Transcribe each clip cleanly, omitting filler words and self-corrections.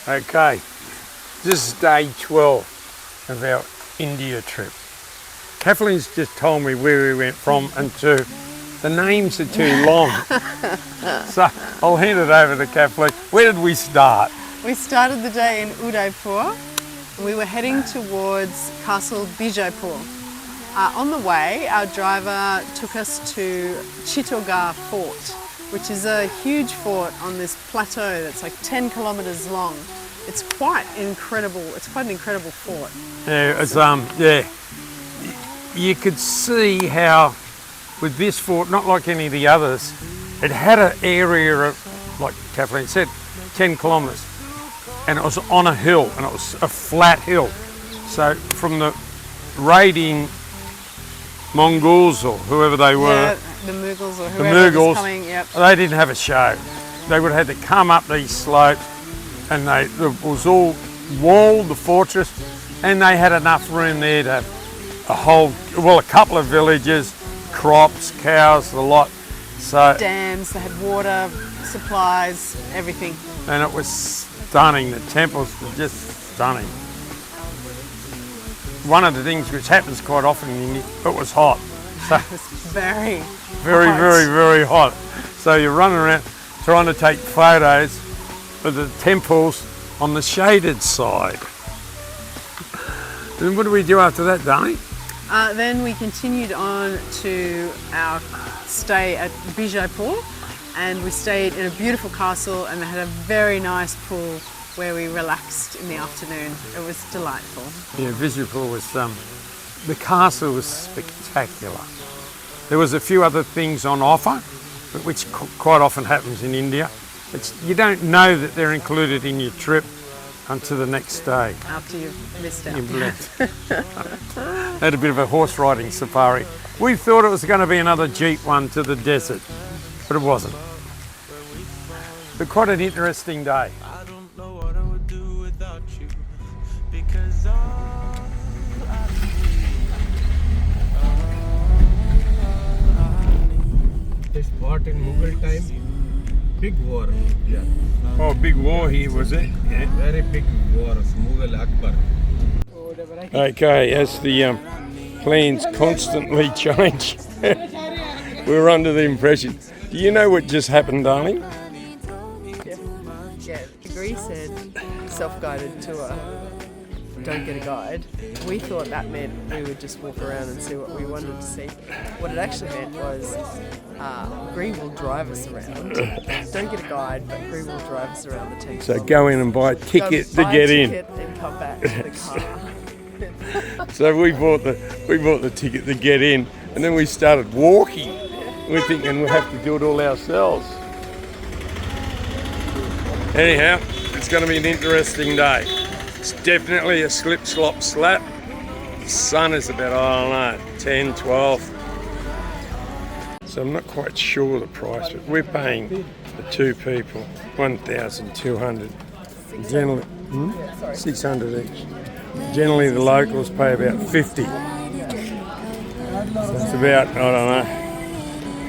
Okay, this is day 12 of our India trip. Kathleen's just told me where we went from and to. The names are too long. So I'll hand it over to Kathleen. Where did we start? We started the day in Udaipur. We were heading towards Castle Bijaipur. On the way, our driver took us to Chittorgarh Fort, which is a huge fort on this plateau that's like 10 kilometres long. It's quite incredible. It's quite an incredible fort. Yeah, it's You could see how with this fort, not like any of the others, it had an area of, like Kathleen said, 10 kilometres, and it was on a hill, and it was a flat hill. So from the raiding Mongols or whoever they were, the Mughals or whoever was coming, yep. They didn't have a show. They would have had to come up these slopes, and it was all walled, the fortress, and they had enough room there to have a couple of villages, crops, cows, the lot. So dams, they had water, supplies, everything. And it was stunning. The temples were just stunning. One of the things which happens quite often in India, it was hot. So it was very hot. Very hot. So you're running around trying to take photos of the temples on the shaded side. And what do we do after that, darling? Then we continued on to our stay at Bijaipur, and we stayed in a beautiful castle, and they had a very nice pool where we relaxed in the afternoon. It was delightful. Yeah, Bijaipur was, the castle was spectacular. There was a few other things on offer, which quite often happens in India. You don't know that they're included in your trip until the next day. After you've missed out. You've left. Had a bit of a horse riding safari. We thought it was going to be another Jeep one to the desert, but it wasn't. But quite an interesting day. I don't know what I would do without you, because This fought in Mughal time, big war. Yeah. Oh, big war here, was it? Yeah. Very big war, Mughal Akbar. Okay, as the plans constantly change, we were under the impression. Do you know what just happened, darling? Yeah, the degree said self-guided tour, don't get a guide. We thought that meant we would just walk around and see what we wanted to see. What it actually meant was Gree will drive us around. Don't get a guide, but Gree will drive us around the temple. So go in and buy a ticket to get in. And come back to the car. So we bought the ticket to get in, and then we started walking. We're thinking we'll have to do it all ourselves. Anyhow, it's going to be an interesting day. It's definitely a slip, slop, slap. The sun is about, I don't know, 10, 12. So I'm not quite sure the price, but we're paying for two people, 1,200. Generally, 600 each. Generally, the locals pay about 50. So it's about, I don't know,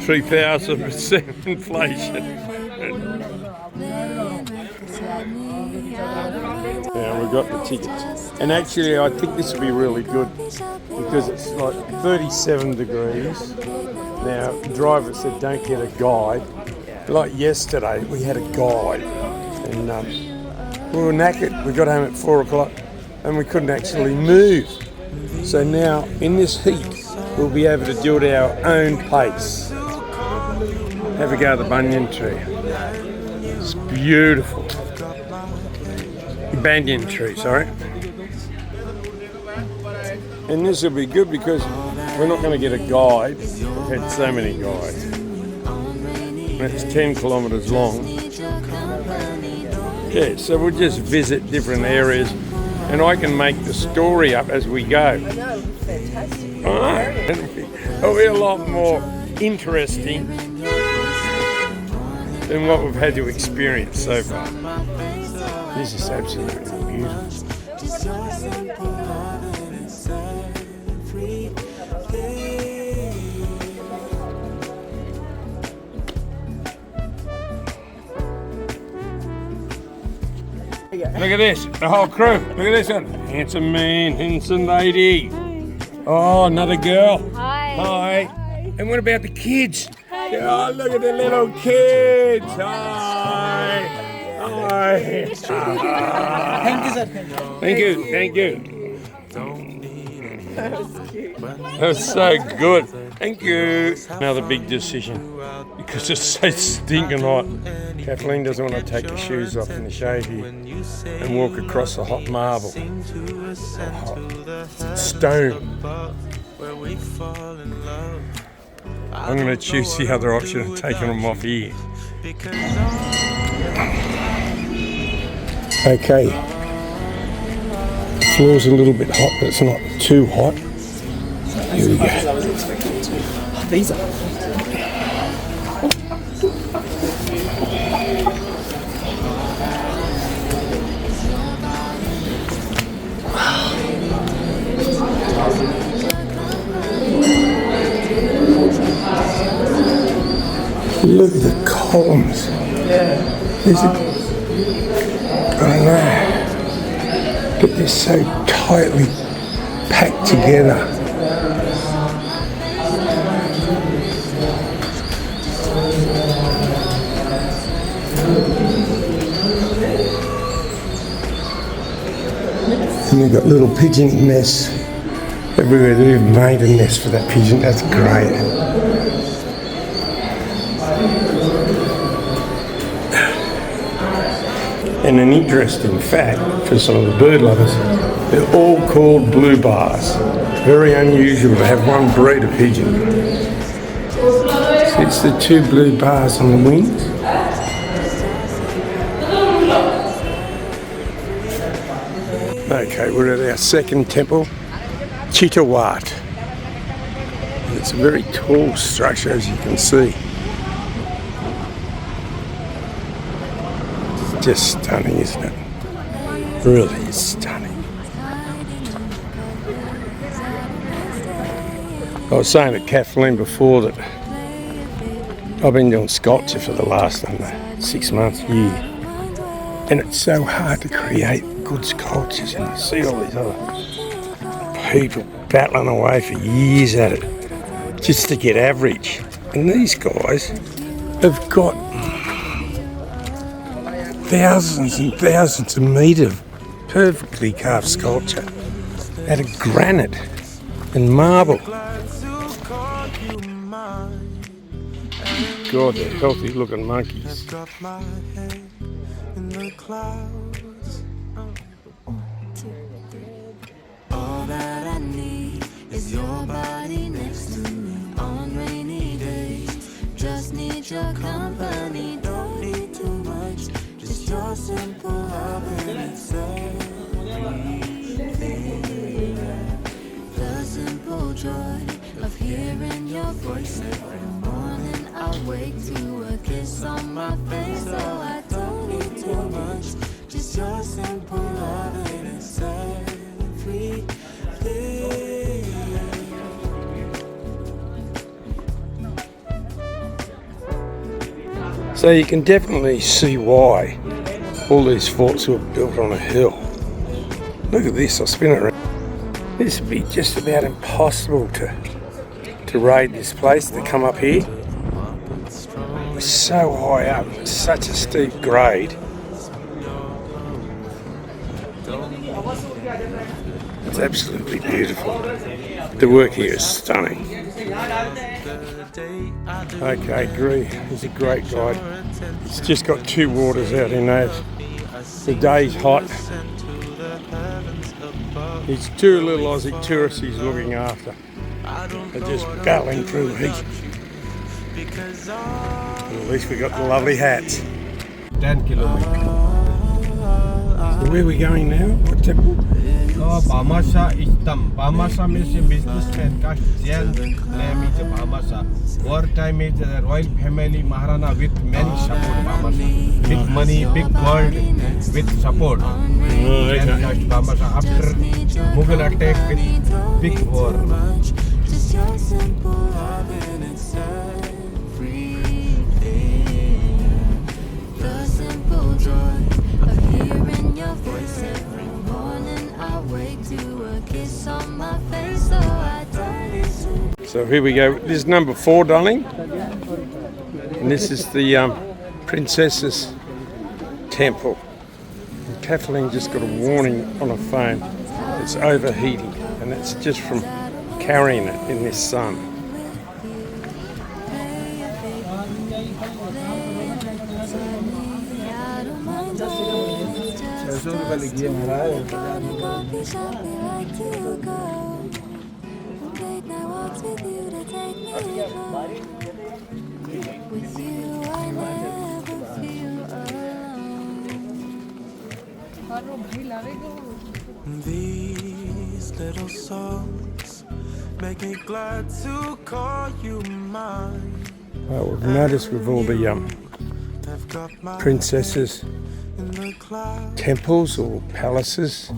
3,000% inflation. Yeah, we've got the tickets. And actually, I think this will be really good because it's like 37 degrees. Now, the driver said don't get a guide. Like yesterday, we had a guide and we were knackered. We got home at 4 o'clock and we couldn't actually move. So now, in this heat, we'll be able to do it at our own pace. Have a go at the banyan tree. It's beautiful. Banyan tree, sorry. And this will be good because we're not going to get a guide. We've had so many guides. And it's 10 kilometres long. Yeah, so we'll just visit different areas and I can make the story up as we go. I know, fantastic. It'll be a lot more interesting than what we've had to experience so far. This is absolutely beautiful. Look at this, the whole crew. Look at this one. Handsome man, handsome lady. Oh, another girl. Hi. Hi. And what about the kids? Oh, look at the little kids. Hi. Hi. Thank you, sir. Thank you, thank you. That was so good. Thank you. Another big decision because it's so stinking hot. Kathleen doesn't want to take her shoes off in the shade here and walk across the hot marble. Hot stone. I'm going to choose the other option of taking them off here. Okay. The floor's a little bit hot, but it's not too hot. Here we go. These are. Look at the columns. There's a, I know, but they're so tightly packed together. And you've got little pigeon nests everywhere. They've made a nest for that pigeon. That's great. And an interesting fact for some of the bird lovers, they're all called blue bars. Very unusual to have one breed of pigeon. So it's the two blue bars on the wings. Okay, we're at our second temple, Chittorgarh. It's a very tall structure, as you can see. It's just stunning, isn't it? Really stunning. I was saying to Kathleen before that I've been doing sculpture for the last, 6 months, year. And it's so hard to create good sculptures, and you see all these other people battling away for years at it just to get average. And these guys have got thousands and thousands of metres of perfectly carved sculpture out of granite and marble. God, they're healthy looking monkeys. All that I need is your body next to me on rainy days. Just need your company, don't need too much. Just your simple love and it's everything. The simple joy of hearing your voice every morning. I wake to a kiss on my face, so I don't need too much. Just your simple love and it's everything. So you can definitely see why all these forts were built on a hill. Look at this, I'll spin it around. This would be just about impossible to raid this place, to come up here. It's so high up, it's such a steep grade. It's absolutely beautiful. The work here is stunning. Okay, Gree, he's a great guide. He's just got 2 waters out in there. The day's hot. He's 2 little Aussie tourists he's looking after. They're just battling through the heat. And at least we got the lovely hats. 10 kilometers. So where are we going now? What temple? Bhamasa Istam. Bhamasa means a businessman caste jail. Name is Bhamasa. War time is a royal family Maharana with many support. Bhamasa. Big money, big world with support. And caste Bhamasa after Mughal attack with big war. Just your simple love and it's everything. The simple joy of hearing your So here we go. This is number 4, darling. And this is the Princess's Temple. And Kathleen just got a warning on her phone. It's overheating, and it's just from carrying it in this sun. These little songs make me glad to call you mine. Well, we've noticed with all the princesses' temples or palaces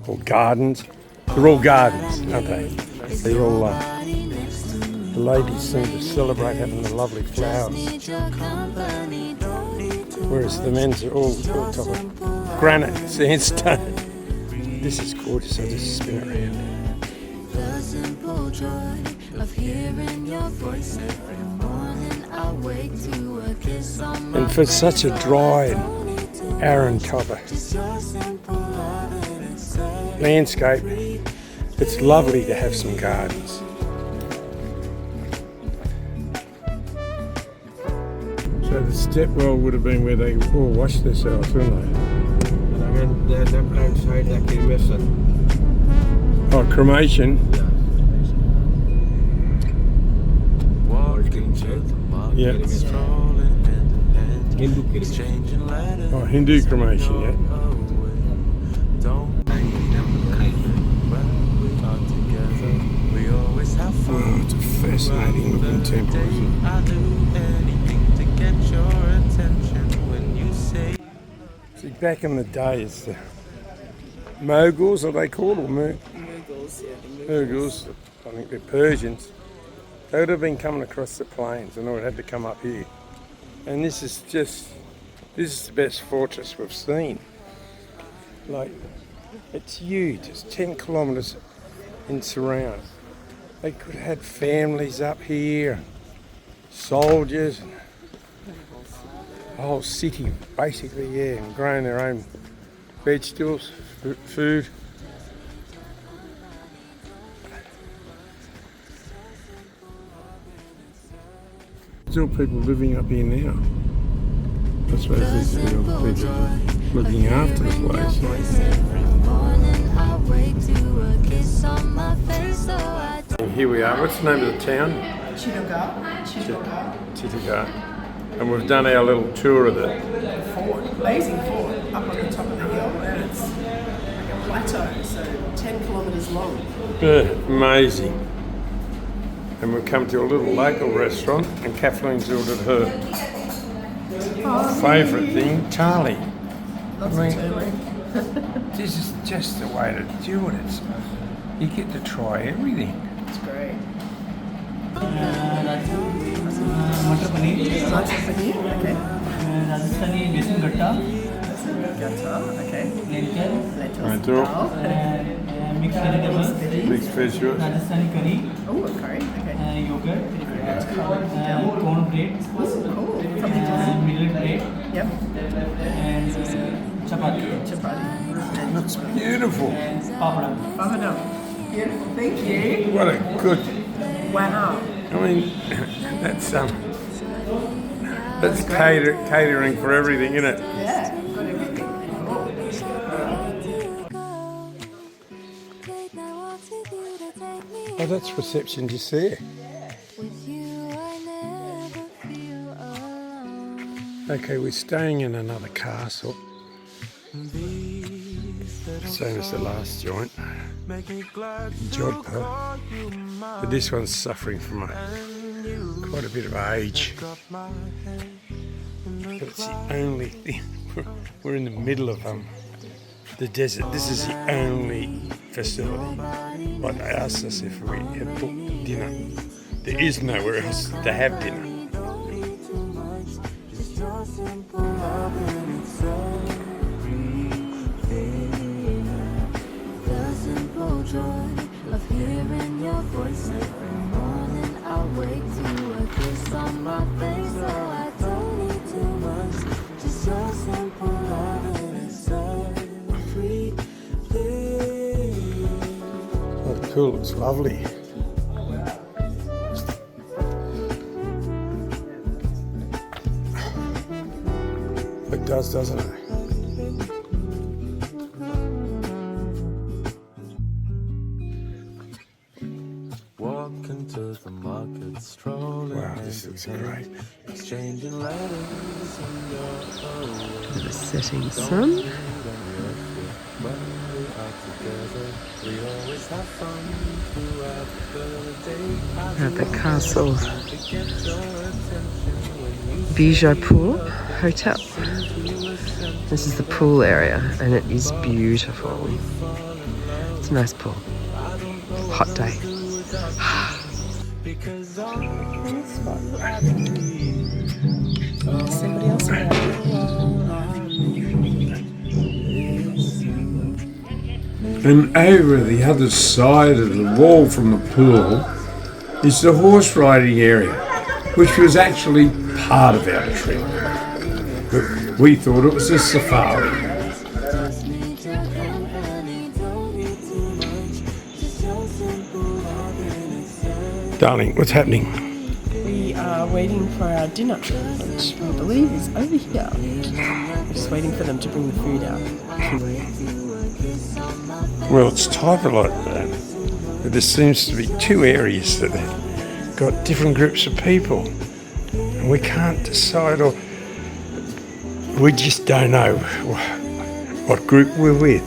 or gardens, they're all gardens, aren't they? They all, the ladies seem to celebrate having the lovely flowers, whereas the men's are all built of granite, sandstone. This is gorgeous. I'll just spin it around. The simple joy of hearing your voice every morning. I wake to a kiss on my And for such a dry and arid type of landscape, it's lovely to have some gardens. So the stepwell would have been where they all washed themselves, wouldn't they? And again, the left hand side, the cremation. Oh, cremation. Yeah. Hindu cremation. Oh, Hindu cremation, yeah. Oh, it's a fascinating looking temple, isn't it? See, back in the day, it's the Mughals, are they called, or Mughals, yeah. Mughals? I think they're Persians. They would have been coming across the plains, and they would have had to come up here. And this is the best fortress we've seen. Like, it's huge. It's 10 kilometres in surround. They could have had families up here, soldiers, and a whole city, basically, yeah, and growing their own vegetables, food. Still people living up here now. I suppose there's still people looking after the place. And here we are. What's the name of the town? Chittorgarh. And we've done our little tour of the Fort, amazing fort, up on the top of the hill, and it's like a plateau, so 10 kilometres long. amazing. And we've come to a little local restaurant, and Kathleen's ordered her favourite thing, thali. This is just the way to do it. You get to try everything. It's great. मटर paneer Mutton paneer, okay. Rajasthani besan gatta Gatta, okay. Lentil Lentils, Lentil. dal, mix vegetables Mixed vegetables. Rajasthani curry oh, a curry, okay. Yogurt corn bread Cool, something different. Millet bread Yep, and chapati chapati. Looks beautiful. Papad Papadum. Beautiful, thank you. What a good. Wow. I mean, that's catering for everything, isn't it? Yeah, got everything. Oh, that's reception just there. Okay, we're staying in another castle. Same as the last joint, Jodhpur. But this one's suffering from quite a bit of age. But it's the only thing. We're in the middle of the desert. This is the only facility. But they asked us if we had booked dinner. There is nowhere else to have dinner. Joy of hearing your voice every morning. my face, so I don't need too much. Just your simple love and it set me free. Oh, the pool looks lovely. It does, doesn't it? Walking to the market, strolling. Wow, this looks great. Exchanging letters in your The setting sun. when we are together. We always have fun throughout the day. At the Castle Bijaipur Hotel. This is the pool area and it is beautiful. It's a nice pool. Hot day. Somebody else And over the other side of the wall from the pool is the horse riding area, which was actually part of our trip. But we thought it was a safari. Darling, what's happening? We are waiting for our dinner, which I believe is over here. We're just waiting for them to bring the food out. Well, it's type of like that. But there seems to be two areas that have got different groups of people. And we can't decide, or we just don't know what group we're with.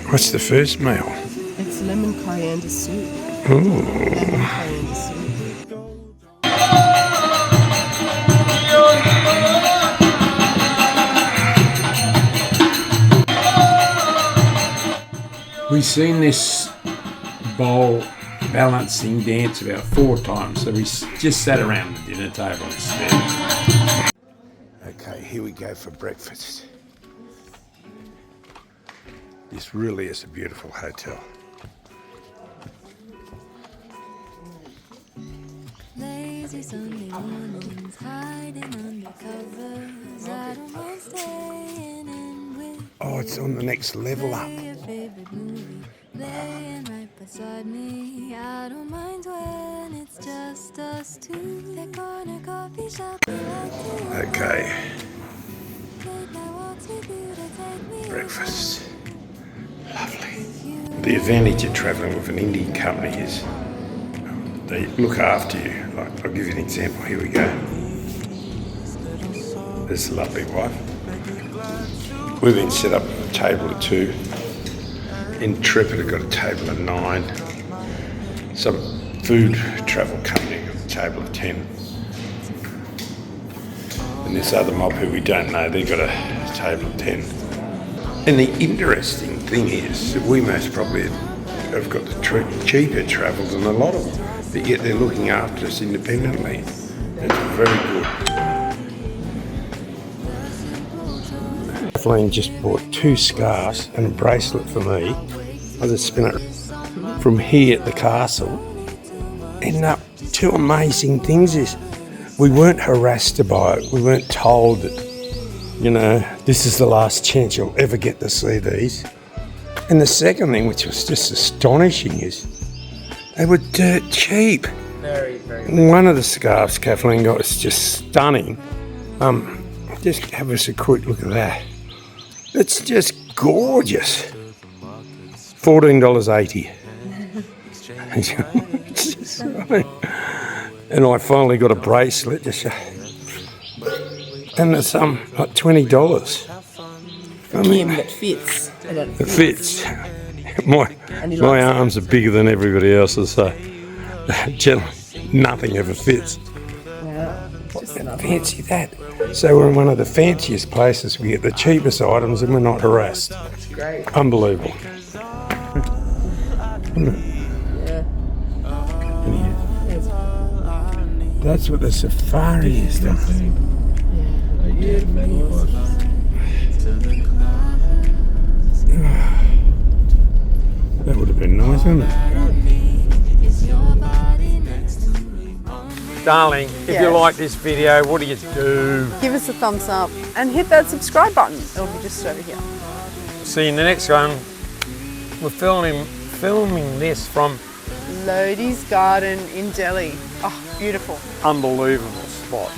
What's the first meal? It's lemon coriander soup. Ooh. Lemon coriander soup. We've seen this bowl balancing dance about 4 times, so we just sat around the dinner table instead. Okay, here we go for breakfast. This really is a beautiful hotel. Lazy Sunday mornings, hiding under covers. I don't mind staying in with Oh, it's on the next level up. your favorite movie, laying right beside me. I don't mind when it's just us two. That corner coffee shop I like to Okay, take my walks with you to take me breakfast. Lovely. The advantage of travelling with an Indian company is they look after you. Like, I'll give you an example. Here we go. This lovely wife. We've been set up at a table of 2. Intrepid have got a table of 9. Some food travel company got a table of 10. And this other mob who we don't know, they've got a table of 10. And the interesting thing is that we most probably have got the cheaper travel than a lot of them, but yet they're looking after us independently. It's very good. Kathleen just bought 2 scarves and a bracelet for me. I just spin it from here at the castle. And 2 amazing things is we weren't harassed to buy it. We weren't told that, you know, this is the last chance you'll ever get to see these. And the second thing, which was just astonishing, is they were dirt cheap. Very, very. One of the scarves Kathleen got was just stunning. Just have us a quick look at that. It's just gorgeous. $14.80. And I finally got a bracelet. And it's like $20. For Kim that fits. It fits. My arms are bigger than everybody else's, so generally nothing ever fits. Wow. Just enough. Fancy that. So we're in one of the fanciest places. We get the cheapest items and we're not harassed. Great. Unbelievable. Yeah. That's what the safari is, darling. That would have been nice, wouldn't it? is your body Darling, if Yes. you like this video, what do you do? Give us a thumbs up and hit that subscribe button. It'll be just over here. See you in the next one. We're filming this from Lodi's Garden in Delhi. Oh, beautiful. unbelievable spot.